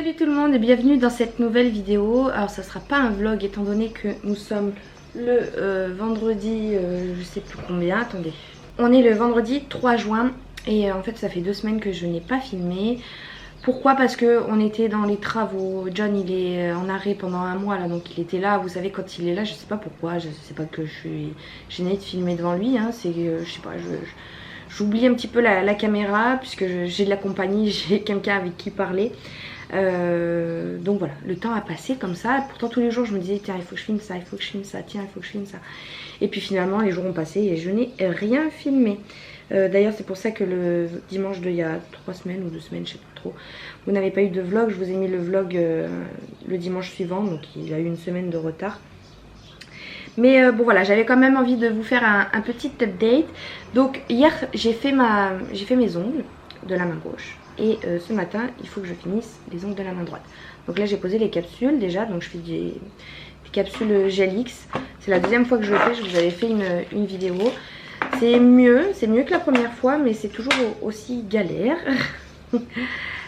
Salut tout le monde et bienvenue dans cette nouvelle vidéo. Alors ça sera pas un vlog étant donné que nous sommes le vendredi, je sais plus combien, attendez. On est le vendredi 3 juin et en fait ça fait 2 semaines que je n'ai pas filmé. Pourquoi? Parce que on était dans les travaux. John il est en arrêt pendant un mois là, donc il était là. Vous savez quand il est là, je sais pas pourquoi, je sais pas que je suis gênée de filmer devant lui, hein. C'est je sais pas, j'oublie un petit peu la caméra puisque j'ai de la compagnie, j'ai quelqu'un avec qui parler. Donc voilà, le temps a passé comme ça. Pourtant tous les jours je me disais tiens il faut que je filme ça, il faut que je filme ça, tiens il faut que je filme ça. Et puis finalement les jours ont passé et je n'ai rien filmé. D'ailleurs c'est pour ça que le dimanche de il y a 3 semaines ou 2 semaines, je sais pas trop, vous n'avez pas eu de vlog. Je vous ai mis le vlog le dimanche suivant, donc il a eu une semaine de retard. Mais bon voilà, j'avais quand même envie de vous faire un petit update. Donc hier j'ai fait mes ongles de la main gauche. Et ce matin, il faut que je finisse les ongles de la main droite. Donc là, j'ai posé les capsules déjà. Donc je fais des capsules Gel X. C'est la deuxième fois que je le fais. Je vous avais fait une vidéo. C'est mieux que la première fois, mais c'est toujours aussi galère.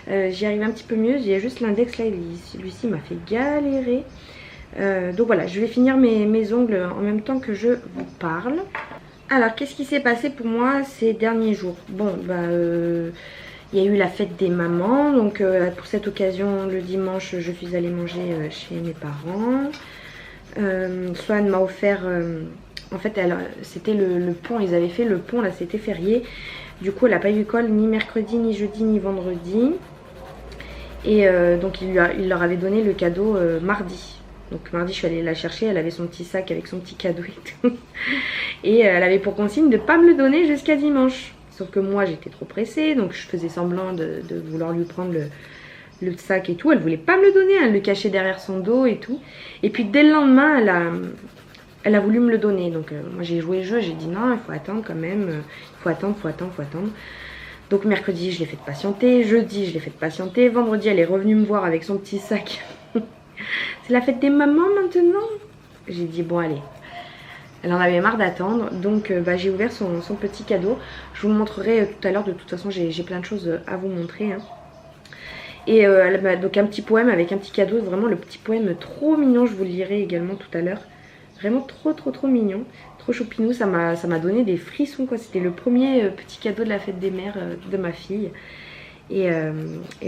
J'y arrive un petit peu mieux. J'ai juste l'index là, celui-ci m'a fait galérer. Donc voilà, je vais finir mes ongles en même temps que je vous parle. Alors, qu'est-ce qui s'est passé pour moi ces derniers jours? Bon, il y a eu la fête des mamans, donc pour cette occasion, le dimanche, je suis allée manger chez mes parents. Swan m'a offert, en fait, c'était le pont, ils avaient fait le pont, là, c'était férié. Du coup, elle n'a pas eu école ni mercredi, ni jeudi, ni vendredi. Et donc, il leur avait donné le cadeau mardi. Donc mardi, je suis allée la chercher, elle avait son petit sac avec son petit cadeau et tout. Et elle avait pour consigne de ne pas me le donner jusqu'à dimanche. Sauf que moi j'étais trop pressée, donc je faisais semblant de vouloir lui prendre le sac et tout. Elle voulait pas me le donner, elle le cachait derrière son dos et tout. Et puis dès le lendemain, elle a voulu me le donner. Donc moi j'ai joué le jeu, j'ai dit non, il faut attendre quand même. Il faut attendre. Donc mercredi, je l'ai fait patienter. Jeudi, je l'ai fait patienter. Vendredi, elle est revenue me voir avec son petit sac. C'est la fête des mamans maintenant. J'ai dit bon allez. Elle en avait marre d'attendre, donc j'ai ouvert son petit cadeau. Je vous le montrerai tout à l'heure, de toute façon j'ai plein de choses à vous montrer. Hein. Et elle m'a donc un petit poème avec un petit cadeau, vraiment le petit poème trop mignon, je vous le lirai également tout à l'heure. Vraiment trop mignon, trop choupinou, ça m'a donné des frissons quoi. C'était le premier petit cadeau de la fête des mères de ma fille. Et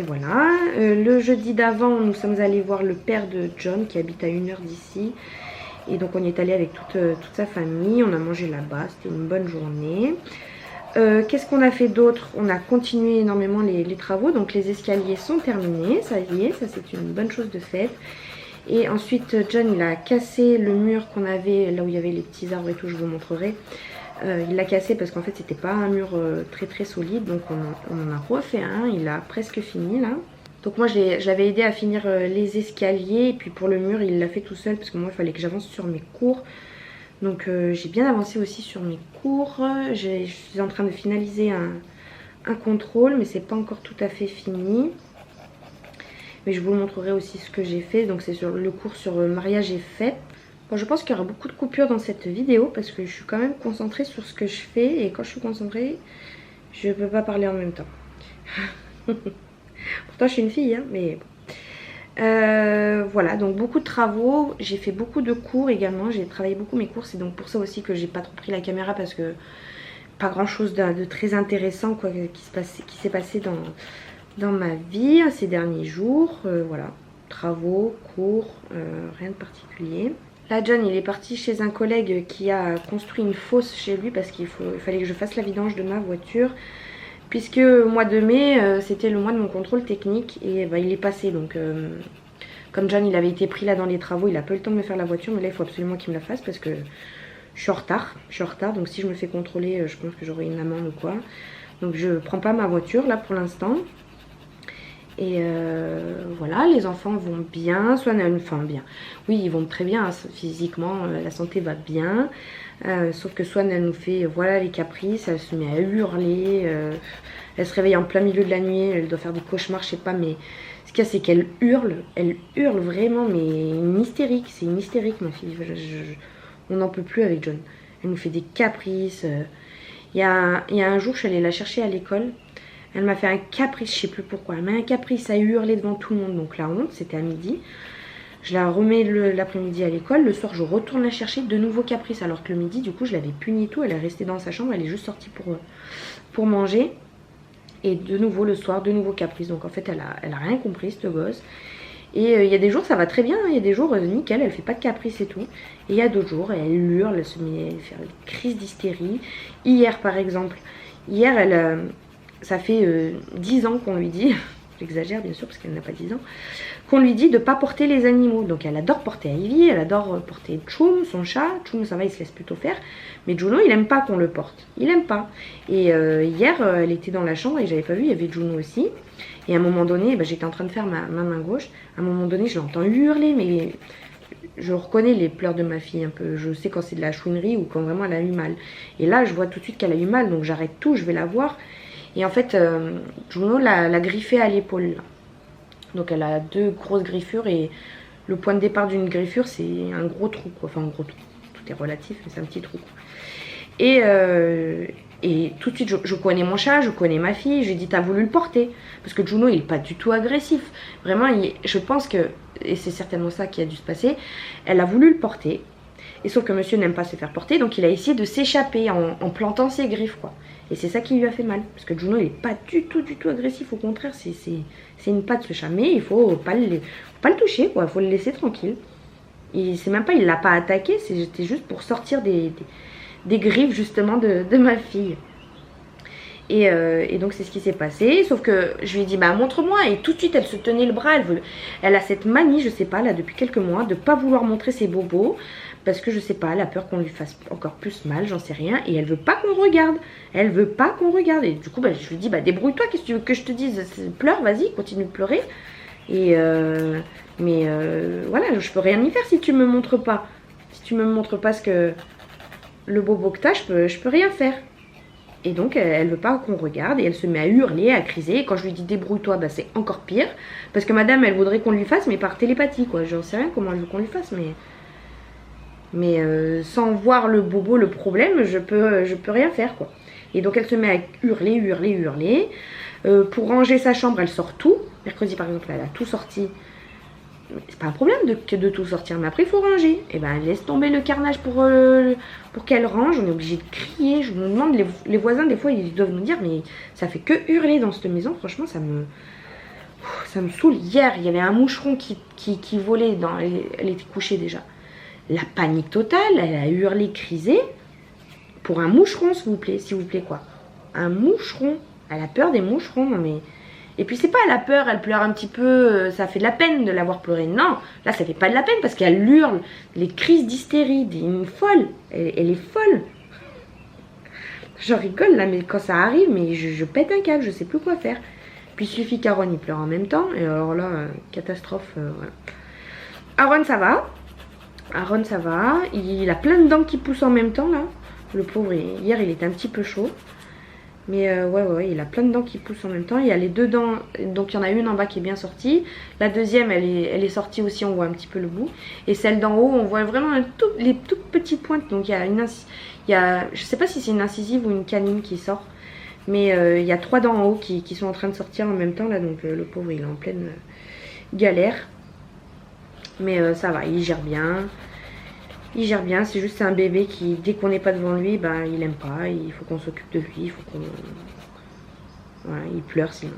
voilà, le jeudi d'avant nous sommes allés voir le père de John qui habite à 1 heure d'ici. Et donc on y est allé avec toute sa famille, on a mangé là-bas, c'était une bonne journée. Qu'est-ce qu'on a fait d'autre? On a continué énormément les travaux, donc les escaliers sont terminés, ça y est, ça c'est une bonne chose de faite. Et ensuite John il a cassé le mur qu'on avait, là où il y avait les petits arbres et tout, je vous montrerai. Il l'a cassé parce qu'en fait c'était pas un mur très solide, donc on en a refait un, il a presque fini là. Donc moi je l'avais aidé à finir les escaliers et puis pour le mur il l'a fait tout seul parce que moi il fallait que j'avance sur mes cours. Donc j'ai bien avancé aussi sur mes cours. Je suis en train de finaliser un contrôle mais c'est pas encore tout à fait fini. Mais je vous montrerai aussi ce que j'ai fait. Donc c'est sur le cours sur mariage et fête. Bon, je pense qu'il y aura beaucoup de coupures dans cette vidéo parce que je suis quand même concentrée sur ce que je fais. Et quand je suis concentrée, je ne peux pas parler en même temps. Pourtant je suis une fille, hein, mais bon. Voilà, donc beaucoup de travaux. J'ai fait beaucoup de cours également. J'ai travaillé beaucoup mes cours. C'est donc pour ça aussi que j'ai pas trop pris la caméra parce que pas grand chose de très intéressant quoi, qui s'est passé dans ma vie ces derniers jours. Voilà, travaux, cours, rien de particulier. Là John il est parti chez un collègue qui a construit une fosse chez lui parce qu'il fallait que je fasse la vidange de ma voiture. Puisque au mois de mai, c'était le mois de mon contrôle technique et il est passé. Donc comme John il avait été pris là dans les travaux, il a pas eu le temps de me faire la voiture. Mais là il faut absolument qu'il me la fasse parce que je suis en retard. Donc si je me fais contrôler, je pense que j'aurai une amende ou quoi. Donc je prends pas ma voiture là pour l'instant. Et voilà, les enfants vont bien, enfin bien. Oui, ils vont très bien, hein, physiquement, la santé va bien. Sauf que Swan, elle nous fait, voilà, les caprices, elle se met à hurler. Elle se réveille en plein milieu de la nuit, elle doit faire des cauchemars, je sais pas, mais ce qu'il y a, c'est qu'elle hurle. Elle hurle vraiment, mais une hystérique. C'est une hystérique, ma fille. On n'en peut plus avec John. Elle nous fait des caprices. Il y a un jour, je suis allée la chercher à l'école. Elle m'a fait un caprice, je sais plus pourquoi. Elle m'a un caprice à hurler devant tout le monde. Donc la honte, c'était à midi. Je la remets l'après-midi à l'école. Le soir, je retourne la chercher de nouveaux caprices. Alors que le midi, du coup, je l'avais punie tout. Elle est restée dans sa chambre. Elle est juste sortie pour manger. Et de nouveau, le soir, de nouveaux caprices. Donc en fait, elle a rien compris, cette gosse. Et il y a des jours, ça va très bien. Il y a des jours, nickel, elle fait pas de caprices et tout. Et il y a d'autres jours, elle hurle, elle se met à faire une crise d'hystérie. Hier, par exemple. Hier, ça fait 10 ans qu'on lui dit, j'exagère bien sûr parce qu'elle n'a pas 10 ans, qu'on lui dit de ne pas porter les animaux. Donc elle adore porter Ivy, elle adore porter Choum, son chat. Choum, ça va, il se laisse plutôt faire. Mais Juno, il aime pas qu'on le porte. Il aime pas. Et hier, elle était dans la chambre et j'avais pas vu, il y avait Juno aussi. Et à un moment donné, j'étais en train de faire ma main gauche. À un moment donné, je l'entends hurler, mais je reconnais les pleurs de ma fille un peu. Je sais quand c'est de la chouinerie ou quand vraiment elle a eu mal. Et là, je vois tout de suite qu'elle a eu mal, donc j'arrête tout, je vais la voir. Et en fait, Juno l'a griffée à l'épaule. Donc elle a 2 grosses griffures et le point de départ d'une griffure, c'est un gros trou, quoi. Enfin, un gros trou. Tout est relatif, mais c'est un petit trou, quoi. Et tout de suite, je connais mon chat, je connais ma fille. Je lui ai dit, t'as voulu le porter. Parce que Juno, il n'est pas du tout agressif. Vraiment, je pense que, et c'est certainement ça qui a dû se passer, elle a voulu le porter. Et sauf que monsieur n'aime pas se faire porter, donc il a essayé de s'échapper en plantant ses griffes, quoi. Et c'est ça qui lui a fait mal. Parce que Juno, il n'est pas du tout agressif. Au contraire, c'est une patte, ce chat. Mais il faut pas le toucher, quoi. Il faut le laisser tranquille. C'est même pas, il l'a pas attaqué, c'était juste pour sortir des griffes justement de ma fille. Et donc c'est ce qui s'est passé. Sauf que je lui ai dit montre-moi. Et tout de suite elle se tenait le bras. Elle a cette manie, je sais pas, là depuis quelques mois, de pas vouloir montrer ses bobos. Parce que je sais pas, elle a peur qu'on lui fasse encore plus mal, j'en sais rien. Et elle veut pas qu'on regarde. Elle veut pas qu'on regarde. Et du coup je lui dis débrouille-toi, qu'est-ce que tu veux que je te dise? Pleure, vas-y, continue de pleurer. Mais voilà, je peux rien y faire si tu me montres pas. Si tu me montres pas le bobo que t'as, je peux rien faire. Et donc elle veut pas qu'on regarde et elle se met à hurler, à criser. Et quand je lui dis débrouille-toi, c'est encore pire. Parce que madame, elle voudrait qu'on lui fasse, mais par télépathie, quoi. J'en sais rien comment elle veut qu'on lui fasse, mais sans voir le bobo, le problème, je peux rien faire, quoi. Et donc elle se met à hurler. Pour ranger sa chambre, elle sort tout. Mercredi par exemple, elle a tout sorti. C'est pas un problème de tout sortir, mais après il faut ranger. Et elle laisse tomber le carnage pour qu'elle range. On est obligé de crier. Je me demande, les voisins des fois ils doivent nous dire, mais ça fait que hurler dans cette maison. Franchement, ça me saoule. Hier il y avait un moucheron qui volait, elle était couchée déjà. La panique totale, elle a hurlé, crisé pour un moucheron, s'il vous plaît, quoi. Un moucheron. Elle a peur des moucherons, non mais... Et puis c'est pas, elle a peur, elle pleure un petit peu, ça fait de la peine de l'avoir pleuré. Non, là ça fait pas de la peine parce qu'elle hurle, les crises d'hystérie, une folle, elle est folle. Je rigole là, mais quand ça arrive, mais je pète un câble, je sais plus quoi faire. Puis il suffit qu'Aaron il pleure en même temps, et alors là, catastrophe, voilà. Aaron ça va, il a plein de dents qui poussent en même temps là. Le pauvre, hier il était un petit peu chaud. Mais ouais, il a plein de dents qui poussent en même temps. Il y a les 2 dents, donc il y en a une en bas qui est bien sortie. La deuxième, elle est sortie aussi, on voit un petit peu le bout. Et celle d'en haut, on voit vraiment les toutes petites pointes. Donc il y a je sais pas si c'est une incisive ou une canine qui sort. Mais il y a 3 dents en haut qui sont en train de sortir en même temps là. Donc le pauvre, il est en pleine galère. Mais ça va, il gère bien. C'est juste un bébé qui, dès qu'on n'est pas devant lui, il aime pas, il faut qu'on s'occupe de lui, il faut qu'on... Voilà, il pleure sinon.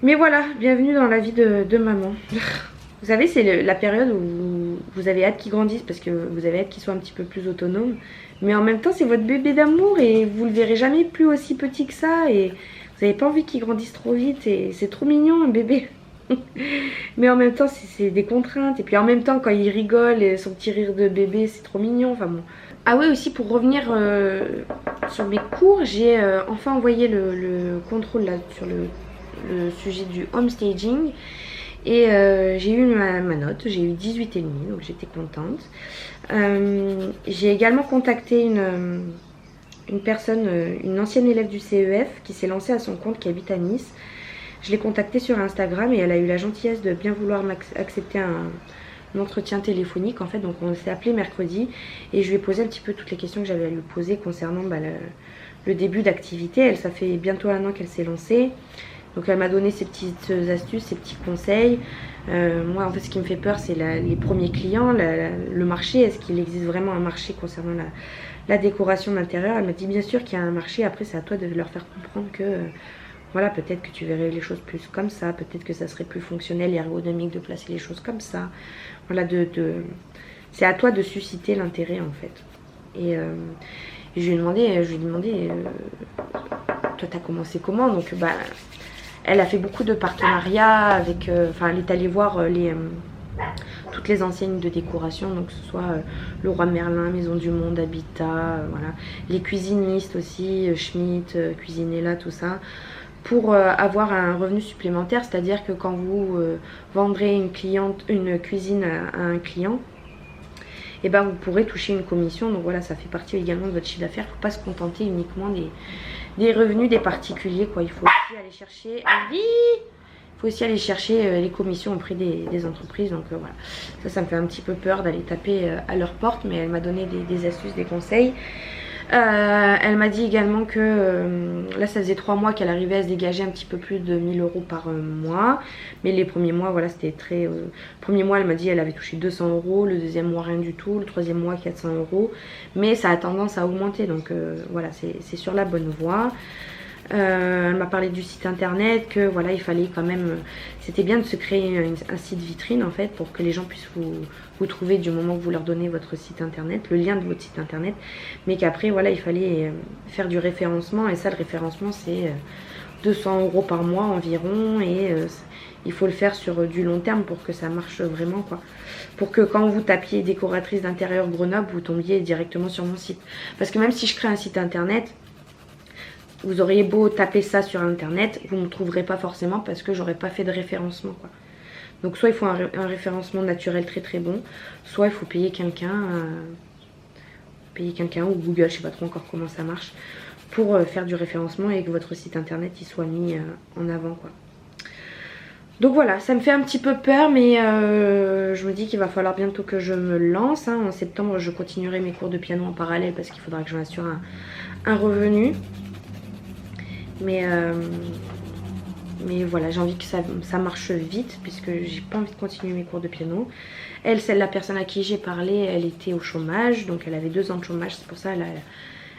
Mais voilà, bienvenue dans la vie de maman. Vous savez, c'est la période où vous avez hâte qu'il grandisse parce que vous avez hâte qu'il soit un petit peu plus autonome. Mais en même temps, c'est votre bébé d'amour et vous le verrez jamais plus aussi petit que ça. Et vous n'avez pas envie qu'il grandisse trop vite et c'est trop mignon un bébé. Mais en même temps c'est des contraintes. Et puis en même temps quand il rigole et son petit rire de bébé c'est trop mignon. Enfin bon. Ah ouais, aussi pour revenir sur mes cours, j'ai enfin envoyé le contrôle là sur le sujet du home staging. Et j'ai eu ma note, j'ai eu 18,5, donc j'étais contente. J'ai également contacté une personne, une ancienne élève du CEF qui s'est lancée à son compte, qui habite à Nice. Je l'ai contactée sur Instagram et elle a eu la gentillesse de bien vouloir accepter un entretien téléphonique en fait. Donc on s'est appelé mercredi et je lui ai posé un petit peu toutes les questions que j'avais à lui poser concernant le début d'activité. Elle, ça fait bientôt 1 an qu'elle s'est lancée. Donc elle m'a donné ses petites astuces, ses petits conseils. Moi en fait ce qui me fait peur c'est les premiers clients, le marché. Est-ce qu'il existe vraiment un marché concernant la décoration d'intérieur? Elle m'a dit bien sûr qu'il y a un marché, après c'est à toi de leur faire comprendre que voilà, peut-être que tu verrais les choses plus comme ça, peut-être que ça serait plus fonctionnel et ergonomique de placer les choses comme ça. Voilà, c'est à toi de susciter l'intérêt en fait. Et je lui ai demandé, toi t'as commencé comment? Donc bah elle a fait beaucoup de partenariats avec, enfin elle est allée voir toutes les enseignes de décoration, donc que ce soit Leroy Merlin, Maison du Monde, Habitat, voilà, les cuisinistes aussi, Schmitt, Cuisinella, tout ça, pour avoir un revenu supplémentaire, c'est-à-dire que quand vous vendrez une cuisine à un client, et ben vous pourrez toucher une commission. Donc voilà, ça fait partie également de votre chiffre d'affaires. Il ne faut pas se contenter uniquement des revenus des particuliers, quoi. Il faut aussi aller chercher les commissions auprès des entreprises. Donc voilà, ça me fait un petit peu peur d'aller taper à leur porte, mais elle m'a donné des astuces, des conseils. Elle m'a dit également que là ça faisait 3 mois qu'elle arrivait à se dégager un petit peu plus de 1 000 € par mois, mais les premiers mois voilà c'était très premier mois elle m'a dit elle avait touché 200 €, le deuxième mois rien du tout, le troisième mois 400 €, mais ça a tendance à augmenter, donc voilà, c'est sur la bonne voie. Elle m'a parlé du site internet, que voilà il fallait quand même, c'était bien de se créer un site vitrine en fait pour que les gens puissent vous trouver du moment que vous leur donnez votre site internet, le lien de votre site internet, mais qu'après voilà il fallait faire du référencement, et ça le référencement c'est 200 € par mois environ, et il faut le faire sur du long terme pour que ça marche vraiment, quoi. Pour que quand vous tapiez décoratrice d'intérieur Grenoble, vous tombiez directement sur mon site. Parce que même si je crée un site internet, vous auriez beau taper ça sur internet, vous ne me trouverez pas forcément parce que j'aurais pas fait de référencement, quoi. Donc soit il faut un référencement naturel très très bon, soit il faut payer quelqu'un, ou Google, je sais pas trop encore comment ça marche, pour faire du référencement et que votre site internet il soit mis en avant, quoi. Donc voilà, ça me fait un petit peu peur, mais je me dis qu'il va falloir bientôt que je me lance, hein. En septembre je continuerai mes cours de piano en parallèle parce qu'il faudra que j'en assure un revenu. Mais voilà, j'ai envie que ça marche vite, puisque j'ai pas envie de continuer mes cours de piano. La personne à qui j'ai parlé, elle était au chômage, donc elle avait 2 ans de chômage, c'est pour ça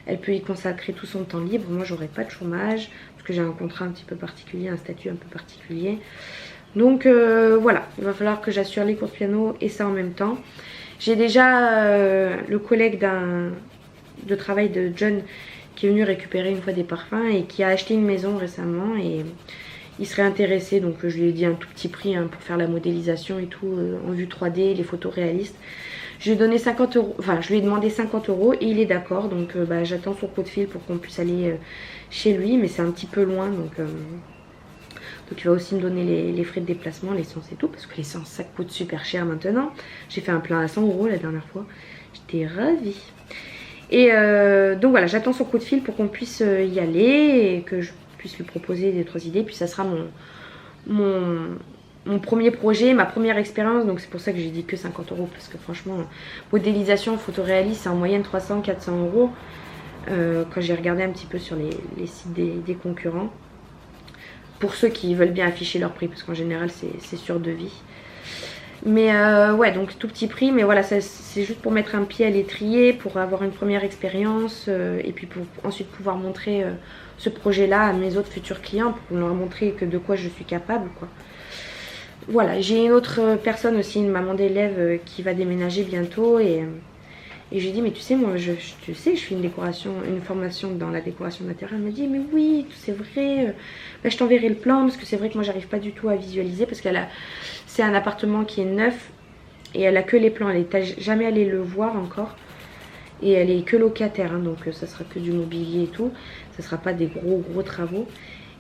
elle peut y consacrer tout son temps libre. Moi j'aurais pas de chômage, parce que j'ai un contrat un petit peu particulier, un statut un peu particulier. Donc voilà, il va falloir que j'assure les cours de piano et ça en même temps. J'ai déjà le collègue de travail de John qui est venu récupérer une fois des parfums et qui a acheté une maison récemment, et il serait intéressé, donc je lui ai dit un tout petit prix, hein, pour faire la modélisation et tout en vue 3D, les photos réalistes. Je lui ai donné 50 €, enfin je lui ai demandé 50 € et il est d'accord, donc bah, j'attends son coup de fil pour qu'on puisse aller chez lui, mais c'est un petit peu loin, donc il va aussi me donner les frais de déplacement, l'essence et tout, parce que l'essence ça coûte super cher maintenant. J'ai fait un plein à 100 € la dernière fois, j'étais ravie. Et donc voilà, j'attends son coup de fil pour qu'on puisse y aller et que je puisse lui proposer des 3 idées. Puis ça sera mon premier projet, ma première expérience. Donc c'est pour ça que j'ai dit que 50 €, parce que franchement, modélisation, photoréaliste, c'est en moyenne 300-400 €. Quand j'ai regardé un petit peu sur les sites des concurrents. Pour ceux qui veulent bien afficher leur prix, parce qu'en général c'est sur devis. Mais ouais, donc tout petit prix, mais voilà, c'est juste pour mettre un pied à l'étrier, pour avoir une première expérience, et puis pour ensuite pouvoir montrer ce projet-là à mes autres futurs clients, pour leur montrer que de quoi je suis capable, quoi. Voilà, j'ai une autre personne aussi, une maman d'élève qui va déménager bientôt, et je lui ai dit, mais tu sais, moi, tu sais, je fais une formation dans la décoration d'intérieur. Elle m'a dit, mais oui, c'est vrai, bah, je t'enverrai le plan, parce que c'est vrai que moi, j'arrive pas du tout à visualiser, parce c'est un appartement qui est neuf, et elle a que les plans, elle n'est jamais allée le voir encore, et elle est que locataire, hein, donc ça sera que du mobilier et tout, ça sera pas des gros travaux.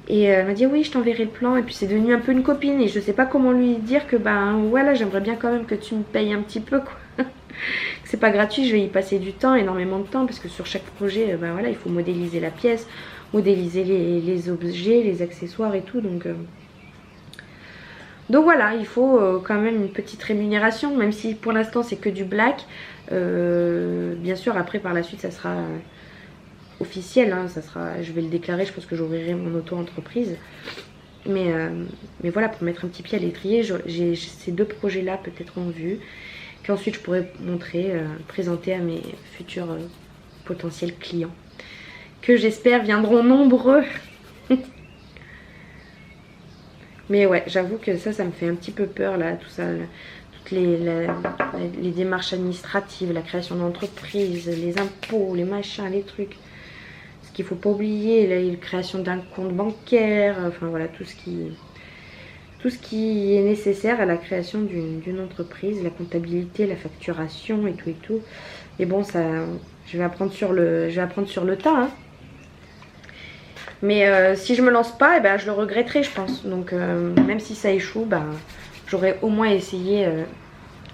Et elle m'a dit oui, je t'enverrai le plan, et puis c'est devenu un peu une copine, et je sais pas comment lui dire que ben voilà, j'aimerais bien quand même que tu me payes un petit peu, quoi. C'est pas gratuit, je vais y passer du temps, énormément de temps, parce que sur chaque projet, ben voilà, il faut modéliser la pièce, modéliser les objets, les accessoires et tout, donc voilà, il faut quand même une petite rémunération, même si pour l'instant c'est que du black. Bien sûr, après par la suite ça sera officiel, hein, je vais le déclarer, je pense que j'ouvrirai mon auto-entreprise. Mais voilà, pour mettre un petit pied à l'étrier, j'ai ces 2 projets-là peut-être en vue, qu'ensuite je pourrais montrer, présenter à mes futurs potentiels clients, que j'espère viendront nombreux. Mais ouais, j'avoue que ça me fait un petit peu peur là, tout ça, toutes les démarches administratives, la création d'entreprise, les impôts, les machins, les trucs. Ce qu'il faut pas oublier, la création d'un compte bancaire, enfin voilà, tout ce qui est nécessaire à la création d'une entreprise, la comptabilité, la facturation et tout et tout. Et bon, ça, je vais apprendre sur le tas, hein. Mais si je me lance pas, je le regretterai, je pense. Donc même si ça échoue, j'aurais au moins essayé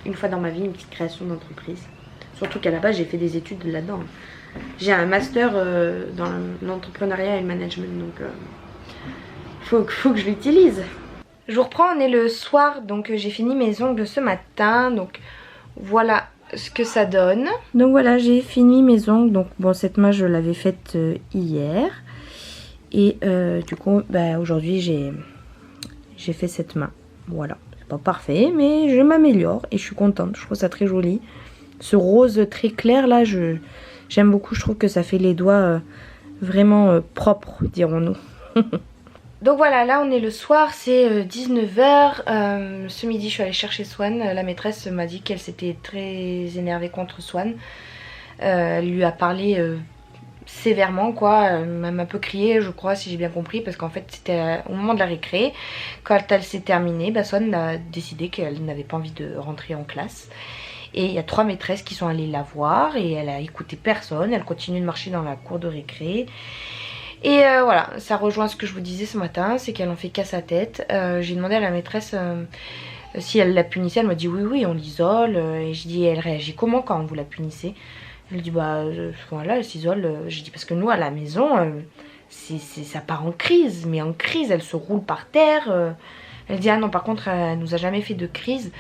une fois dans ma vie une petite création d'entreprise. Surtout qu'à la base j'ai fait des études là-dedans. J'ai un master dans l'entrepreneuriat et le management, donc faut que je l'utilise. Je vous reprends, on est le soir, donc j'ai fini mes ongles ce matin, donc voilà ce que ça donne. Donc voilà, j'ai fini mes ongles, donc bon, cette main je l'avais faite hier. Et du coup, aujourd'hui j'ai fait cette main. Voilà, c'est pas parfait, mais je m'améliore et je suis contente. Je trouve ça très joli. Ce rose très clair là, j'aime beaucoup. Je trouve que ça fait les doigts vraiment propres, dirons-nous. Donc voilà, là on est le soir, c'est 19 h. Ce midi, je suis allée chercher Swan. La maîtresse m'a dit qu'elle s'était très énervée contre Swan. Elle lui a parlé sévèrement, quoi. Elle m'a un peu crié, je crois, si j'ai bien compris, parce qu'en fait c'était au moment de la récré. Quand elle s'est terminée, Swan a décidé qu'elle n'avait pas envie de rentrer en classe. Et il y a 3 maîtresses qui sont allées la voir et elle a écouté personne. Elle continue de marcher dans la cour de récré. Et voilà, ça rejoint ce que je vous disais ce matin, c'est qu'elle en fait qu'à sa tête. J'ai demandé à la maîtresse si elle la punissait. Elle m'a dit oui, on l'isole. Et je dis, elle réagit comment quand vous la punissez? Elle dit voilà, elle s'isole. Je dis parce que nous à la maison, ça part en crise. Mais en crise, elle se roule par terre. Elle dit ah non, par contre elle nous a jamais fait de crise.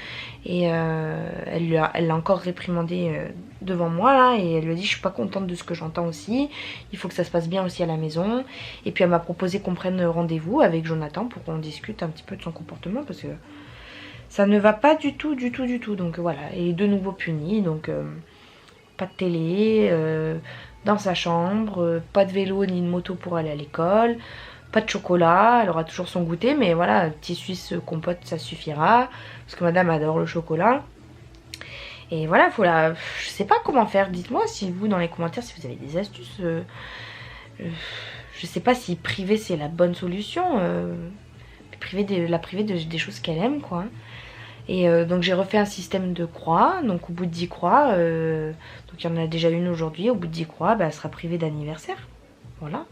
Et elle l'a encore réprimandé devant moi là. Et elle lui a dit je suis pas contente de ce que j'entends aussi. Il faut que ça se passe bien aussi à la maison. Et puis elle m'a proposé qu'on prenne rendez-vous avec Jonathan pour qu'on discute un petit peu de son comportement. Parce que ça ne va pas du tout. Donc voilà, elle est de nouveau punie. Donc pas de télé, dans sa chambre, pas de vélo ni de moto pour aller à l'école. Pas de chocolat, elle aura toujours son goûter, mais voilà, petit suisse compote, ça suffira. Parce que madame adore le chocolat. Et voilà, je sais pas comment faire. Dites-moi si vous, dans les commentaires, si vous avez des astuces. Je sais pas si priver, c'est la bonne solution. La priver des choses qu'elle aime, quoi. Et donc j'ai refait un système de croix. Donc au bout de 10 croix, donc il y en a déjà une aujourd'hui. Au bout de 10 croix, elle sera privée d'anniversaire. Voilà.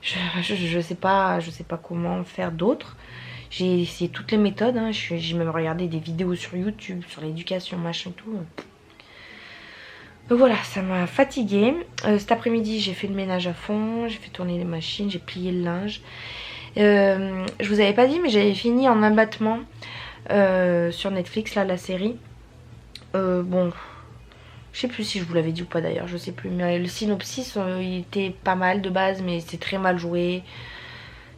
Je sais pas comment faire d'autre. J'ai essayé toutes les méthodes, hein. J'ai même regardé des vidéos sur YouTube, sur l'éducation, machin tout. Donc voilà, ça m'a fatiguée. Cet après-midi, j'ai fait le ménage à fond, j'ai fait tourner les machines, j'ai plié le linge. Je vous avais pas dit, mais j'avais fini en un battement sur Netflix, là, la série. Bon... Je sais plus si je vous l'avais dit ou pas d'ailleurs, je sais plus. Mais le synopsis, il était pas mal de base, mais c'est très mal joué.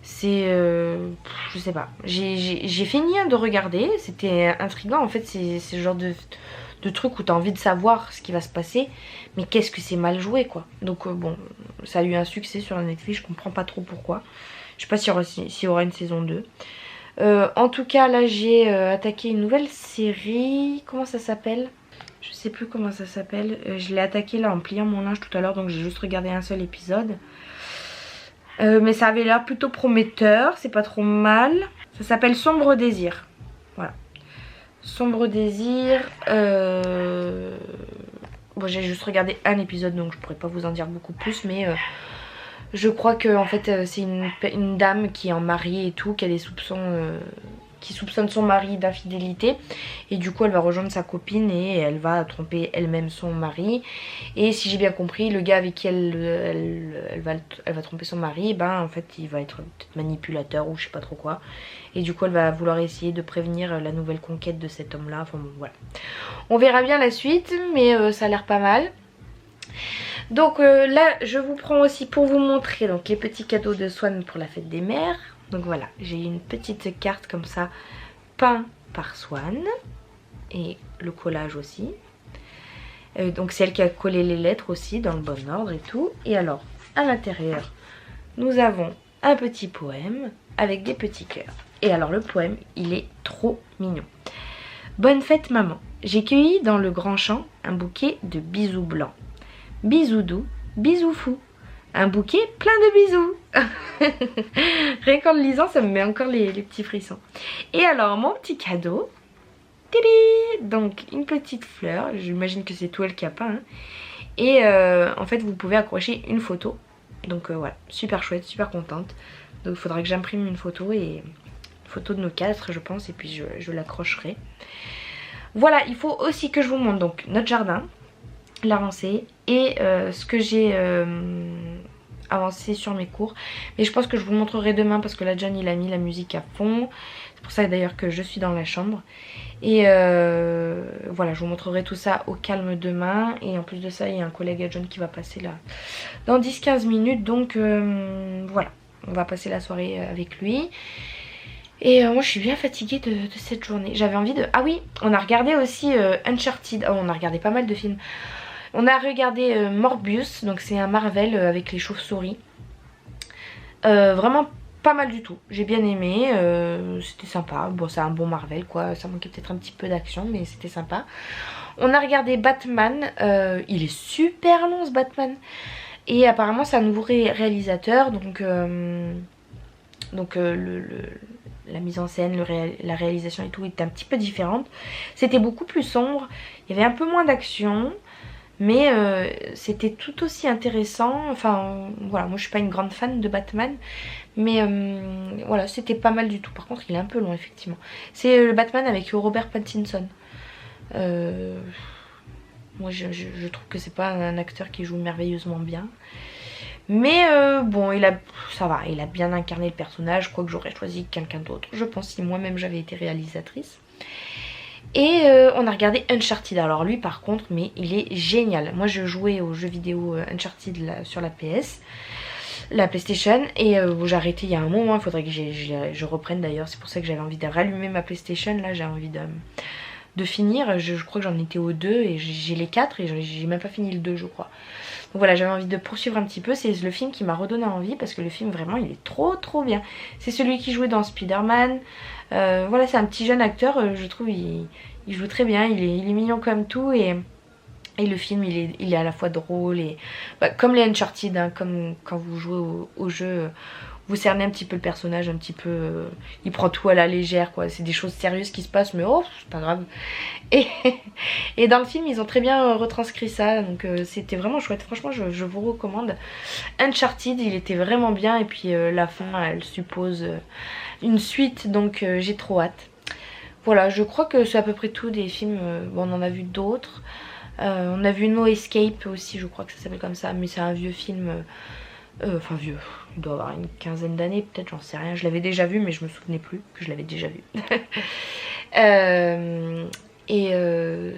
C'est... je sais pas. J'ai fini de regarder, c'était intriguant. En fait, c'est ce genre de truc où t'as envie de savoir ce qui va se passer. Mais qu'est-ce que c'est mal joué, quoi. Donc bon, ça a eu un succès sur Netflix, je comprends pas trop pourquoi. Je sais pas s'il y aura une saison 2. En tout cas, là, j'ai attaqué une nouvelle série. Comment ça s'appelle ? Je sais plus comment ça s'appelle. Je l'ai attaqué là en pliant mon linge tout à l'heure, donc j'ai juste regardé un seul épisode. Mais ça avait l'air plutôt prometteur, c'est pas trop mal. Ça s'appelle Sombre Désir. Voilà. Sombre Désir. Bon, j'ai juste regardé un épisode, donc je pourrais pas vous en dire beaucoup plus, mais je crois que en fait c'est une dame qui est en mari et tout, qui a des soupçons... qui soupçonne son mari d'infidélité et du coup elle va rejoindre sa copine et elle va tromper elle-même son mari. Et si j'ai bien compris, le gars avec qui elle va tromper son mari, en fait il va être peut-être manipulateur ou je sais pas trop quoi. Et du coup elle va vouloir essayer de prévenir la nouvelle conquête de cet homme là. Enfin bon, voilà, on verra bien la suite, mais ça a l'air pas mal. Donc là je vous prends aussi pour vous montrer donc les petits cadeaux de Swan pour la fête des mères. Donc voilà, j'ai une petite carte comme ça, peint par Swan. Et le collage aussi. Donc c'est elle qui a collé les lettres aussi dans le bon ordre et tout. Et alors à l'intérieur nous avons un petit poème avec des petits cœurs. Et alors le poème il est trop mignon. Bonne fête maman, j'ai cueilli dans le grand champ un bouquet de bisous blancs. Bisous doux, bisous fous, un bouquet plein de bisous. Rien qu'en le lisant ça me met encore les petits frissons. Et alors mon petit cadeau, donc une petite fleur, j'imagine que c'est tout elle qui a peint. Hein. Et en fait vous pouvez accrocher une photo. Donc voilà, super chouette, super contente. Donc il faudra que j'imprime une photo et une photo de nos 4 je pense. Et puis je l'accrocherai. Voilà, il faut aussi que je vous montre donc notre jardin, l'avancée et ce que j'ai avancé sur mes cours. Mais je pense que je vous le montrerai demain parce que là John il a mis la musique à fond. C'est pour ça d'ailleurs que je suis dans la chambre. Et voilà, je vous montrerai tout ça au calme demain. Et en plus de ça, il y a un collègue à John qui va passer là dans 10-15 minutes. Donc voilà, on va passer la soirée avec lui. Et moi je suis bien fatiguée de cette journée. J'avais envie de... Ah oui, on a regardé aussi Uncharted. Oh, on a regardé pas mal de films. On a regardé Morbius, donc c'est un Marvel avec les chauves-souris. Vraiment pas mal du tout, j'ai bien aimé, c'était sympa, bon c'est un bon Marvel quoi, ça manquait peut-être un petit peu d'action mais c'était sympa. On a regardé Batman, il est super long ce Batman et apparemment c'est un nouveau réalisateur donc, la mise en scène, la réalisation et tout était un petit peu différente. C'était beaucoup plus sombre, il y avait un peu moins d'action. Mais c'était tout aussi intéressant. Enfin voilà, moi je suis pas une grande fan de Batman. Mais voilà, c'était pas mal du tout. Par contre il est un peu long effectivement. C'est le Batman avec Robert Pattinson. Moi je trouve que c'est pas un acteur qui joue merveilleusement bien. Mais bon, ça va, il a bien incarné le personnage. Quoique j'aurais choisi quelqu'un d'autre, je pense, si moi-même j'avais été réalisatrice. Et on a regardé Uncharted. Alors lui par contre, mais il est génial. Moi je jouais aux jeux vidéo Uncharted là, sur la PS, la PlayStation. Et j'ai arrêté il y a un moment, il faudrait que je reprenne d'ailleurs. C'est pour ça que j'avais envie de rallumer ma PlayStation. Là j'ai envie de finir. Je crois que j'en étais au 2 et j'ai les 4 et j'ai même pas fini le 2 je crois. Donc voilà, j'avais envie de poursuivre un petit peu. C'est le film qui m'a redonné envie parce que le film vraiment il est trop bien. C'est celui qui jouait dans Spider-Man. Voilà, c'est un petit jeune acteur, je trouve il joue très bien, il est mignon comme tout et le film il est à la fois drôle et comme les Uncharted, hein, comme quand vous jouez au jeu, vous cernez un petit peu le personnage, un petit peu, il prend tout à la légère quoi, c'est des choses sérieuses qui se passent mais oh c'est pas grave. Et dans le film ils ont très bien retranscrit ça, donc c'était vraiment chouette, franchement je vous recommande. Uncharted il était vraiment bien et puis la fin elle suppose une suite donc j'ai trop hâte. Voilà, je crois que c'est à peu près tout des films, bon, on en a vu d'autres. On a vu No Escape aussi, je crois que ça s'appelle comme ça, mais c'est un vieux film, enfin vieux, il doit avoir une quinzaine d'années peut-être, j'en sais rien. Je l'avais déjà vu mais je me souvenais plus que je l'avais déjà vu.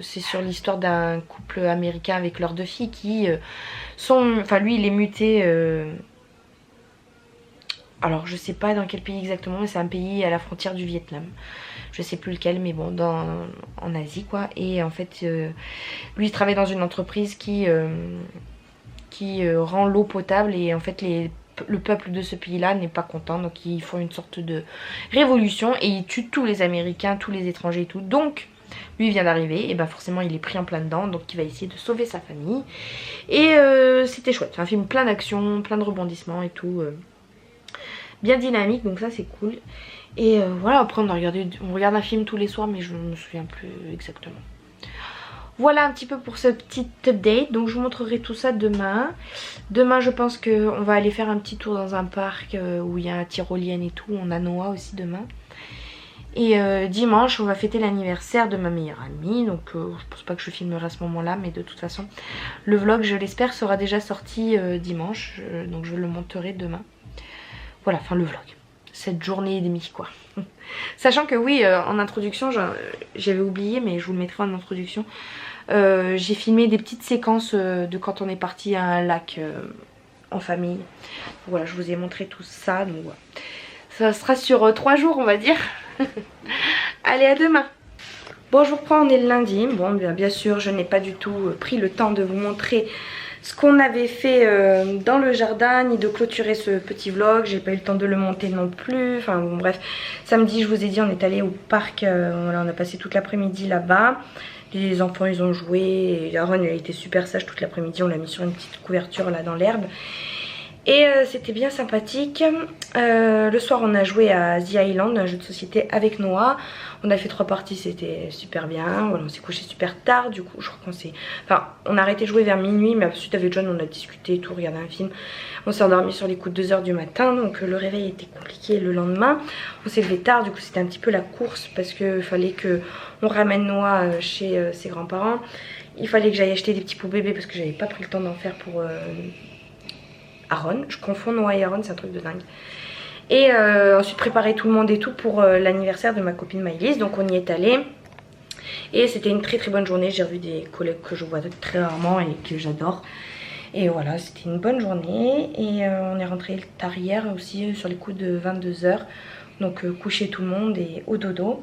C'est sur l'histoire d'un couple américain avec leurs 2 filles qui sont... Enfin lui il est muté... alors je sais pas dans quel pays exactement, mais c'est un pays à la frontière du Vietnam. Je sais plus lequel, mais bon, en Asie quoi. Et en fait, lui il travaille dans une entreprise qui rend l'eau potable. Et en fait le peuple de ce pays-là n'est pas content. Donc ils font une sorte de révolution et ils tuent tous les Américains, tous les étrangers et tout. Donc lui vient d'arriver et ben forcément il est pris en plein dedans. Donc il va essayer de sauver sa famille. Et c'était chouette, c'est un film plein d'action, plein de rebondissements et tout. Bien dynamique, donc ça c'est cool. Et voilà, après on regarde un film tous les soirs mais je ne me souviens plus exactement. Voilà un petit peu pour ce petit update. Donc je vous montrerai tout ça demain. Demain je pense qu'on va aller faire un petit tour dans un parc où il y a un tyrolienne et tout. On a Noah aussi demain. Et dimanche on va fêter l'anniversaire de ma meilleure amie. Donc je pense pas que je filmerai à ce moment là, mais de toute façon le vlog je l'espère sera déjà sorti dimanche. Donc je le monterai demain. Voilà, enfin le vlog, cette journée et demie quoi. Sachant que oui, en introduction, j'avais oublié mais je vous le mettrai en introduction. J'ai filmé des petites séquences de quand on est parti à un lac en famille. Voilà, je vous ai montré tout ça. Donc voilà. Ça sera sur 3 jours on va dire. Allez, à demain. Bon, je vous reprends, on est le lundi. Bon, bien sûr, je n'ai pas du tout pris le temps de vous montrer ce qu'on avait fait dans le jardin, ni de clôturer ce petit vlog. J'ai pas eu le temps de le monter non plus. Enfin bon, bref, samedi, je vous ai dit, on est allé au parc. Voilà, on a passé toute l'après-midi là-bas. Les enfants, ils ont joué. Et Aaron, il a été super sage toute l'après-midi. On l'a mis sur une petite couverture là dans l'herbe. Et c'était bien sympathique. Le soir on a joué à The Island, un jeu de société avec Noah. On a fait 3 parties, c'était super bien. Voilà, on s'est couché super tard, du coup je crois qu'on s'est... Enfin, on a arrêté de jouer vers minuit, mais ensuite avec John on a discuté et tout, regardé un film. On s'est endormi sur les coups de 2 h du matin, donc le réveil était compliqué le lendemain. On s'est levé tard, du coup c'était un petit peu la course parce qu'il fallait qu'on ramène Noah chez ses grands-parents. Il fallait que j'aille acheter des petits pots bébés parce que j'avais pas pris le temps d'en faire pour... Aaron, je confonds Noah et Aaron, c'est un truc de dingue. Et ensuite préparer tout le monde et tout pour l'anniversaire de ma copine Maëlys. Donc on y est allé. Et c'était une très bonne journée. J'ai revu des collègues que je vois très rarement et que j'adore. Et voilà, c'était une bonne journée. Et on est rentré tard hier aussi sur les coups de 22 h. Donc coucher tout le monde et au dodo.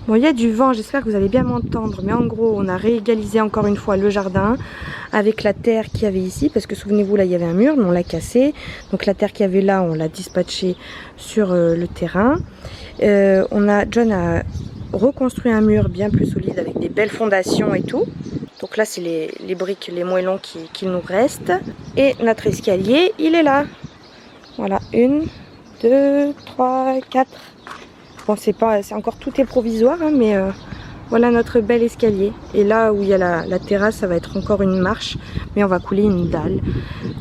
Bon, il y a du vent, j'espère que vous allez bien m'entendre, mais en gros on a réégalisé encore une fois le jardin avec la terre qu'il y avait ici, parce que souvenez-vous là il y avait un mur mais on l'a cassé, donc la terre qu'il y avait là on l'a dispatchée sur le terrain. John a reconstruit un mur bien plus solide avec des belles fondations et tout. Donc là c'est les briques, les moellons qui nous restent. Et notre escalier il est là. Voilà, 1, 2, 3, 4. Bon, c'est encore tout est provisoire, hein, mais voilà notre bel escalier. Et là où il y a la terrasse, ça va être encore une marche, mais on va couler une dalle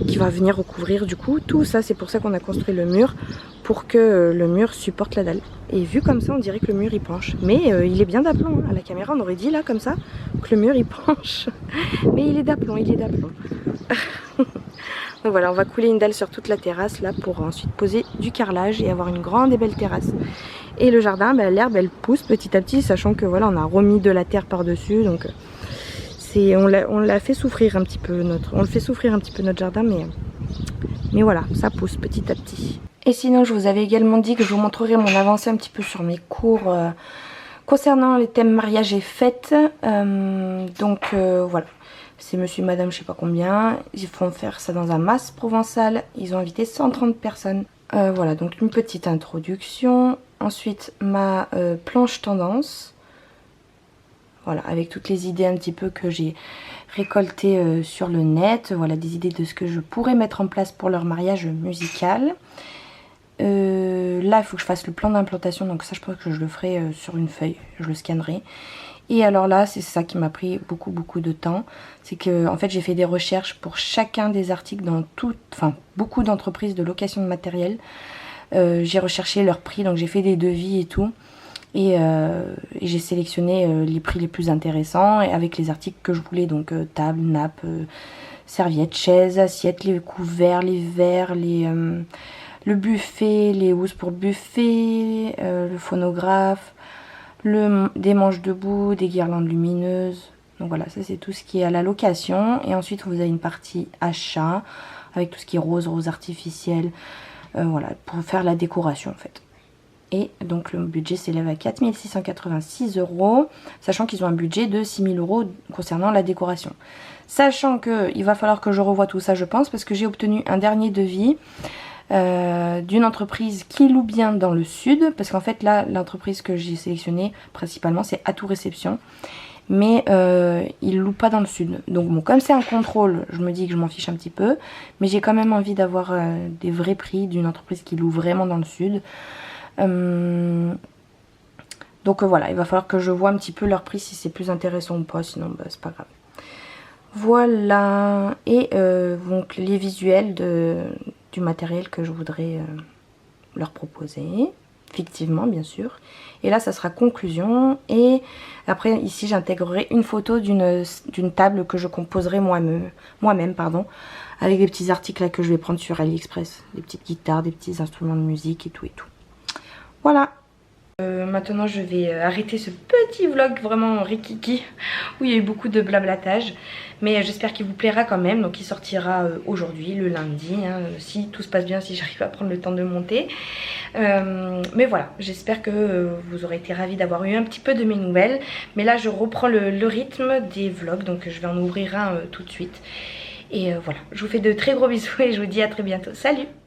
qui va venir recouvrir du coup tout ça. C'est pour ça qu'on a construit le mur, pour que le mur supporte la dalle. Et vu comme ça, on dirait que le mur il penche. Mais il est bien d'aplomb, hein. À la caméra, on aurait dit là comme ça que le mur il penche. Mais il est d'aplomb, il est d'aplomb. Donc voilà, on va couler une dalle sur toute la terrasse là pour ensuite poser du carrelage et avoir une grande et belle terrasse. Et le jardin, bah, l'herbe elle pousse petit à petit, sachant que voilà, on a remis de la terre par dessus, donc on l'a fait souffrir un petit peu on le fait souffrir un petit peu notre jardin, mais voilà, ça pousse petit à petit. Et sinon, je vous avais également dit que je vous montrerai mon avancée un petit peu sur mes cours concernant les thèmes mariage et fête. Donc voilà. C'est monsieur et madame je sais pas combien, ils font faire ça dans un mas provençal, ils ont invité 130 personnes. Voilà, donc une petite introduction, ensuite ma planche tendance, voilà, avec toutes les idées un petit peu que j'ai récoltées sur le net, voilà des idées de ce que je pourrais mettre en place pour leur mariage musical. Là il faut que je fasse le plan d'implantation, donc ça je pense que je le ferai sur une feuille, je le scannerai. Et alors là, c'est ça qui m'a pris beaucoup de temps. C'est que en fait j'ai fait des recherches pour chacun des articles dans beaucoup d'entreprises de location de matériel. J'ai recherché leurs prix, donc j'ai fait des devis et tout. Et j'ai sélectionné les prix les plus intéressants et avec les articles que je voulais. Donc table, nappe, serviettes, chaises, assiettes, les couverts, les verres, le buffet, les housses pour le buffet, le phonographe. Des manches debout, des guirlandes lumineuses. Donc voilà, ça c'est tout ce qui est à la location. Et ensuite vous avez une partie achat avec tout ce qui est rose artificiel. Voilà, pour faire la décoration en fait. Et donc le budget s'élève à 4 686 €, sachant qu'ils ont un budget de 6 000 € concernant la décoration. Sachant qu'il va falloir que je revoie tout ça je pense, parce que j'ai obtenu un dernier devis d'une entreprise qui loue bien dans le sud, parce qu'en fait là l'entreprise que j'ai sélectionnée principalement c'est Atout Réception, mais ils louent pas dans le sud. Donc bon, comme c'est un contrôle, je me dis que je m'en fiche un petit peu, mais j'ai quand même envie d'avoir des vrais prix d'une entreprise qui loue vraiment dans le sud. Donc voilà, il va falloir que je vois un petit peu leur prix si c'est plus intéressant ou pas, sinon bah, c'est pas grave. Voilà, et donc les visuels du matériel que je voudrais leur proposer, fictivement bien sûr. Et là ça sera conclusion, et après ici j'intégrerai une photo d'une table que je composerai moi-même, avec des petits articles là que je vais prendre sur AliExpress, des petites guitares, des petits instruments de musique et tout. Voilà. Maintenant je vais arrêter ce petit vlog vraiment rikiki où il y a eu beaucoup de blablatage. Mais j'espère qu'il vous plaira quand même. Donc il sortira aujourd'hui, le lundi, hein, si tout se passe bien, si j'arrive à prendre le temps de monter. Mais voilà, j'espère que vous aurez été ravis d'avoir eu un petit peu de mes nouvelles. Mais là je reprends le rythme des vlogs, donc je vais en ouvrir un tout de suite. Et voilà, je vous fais de très gros bisous et je vous dis à très bientôt. Salut!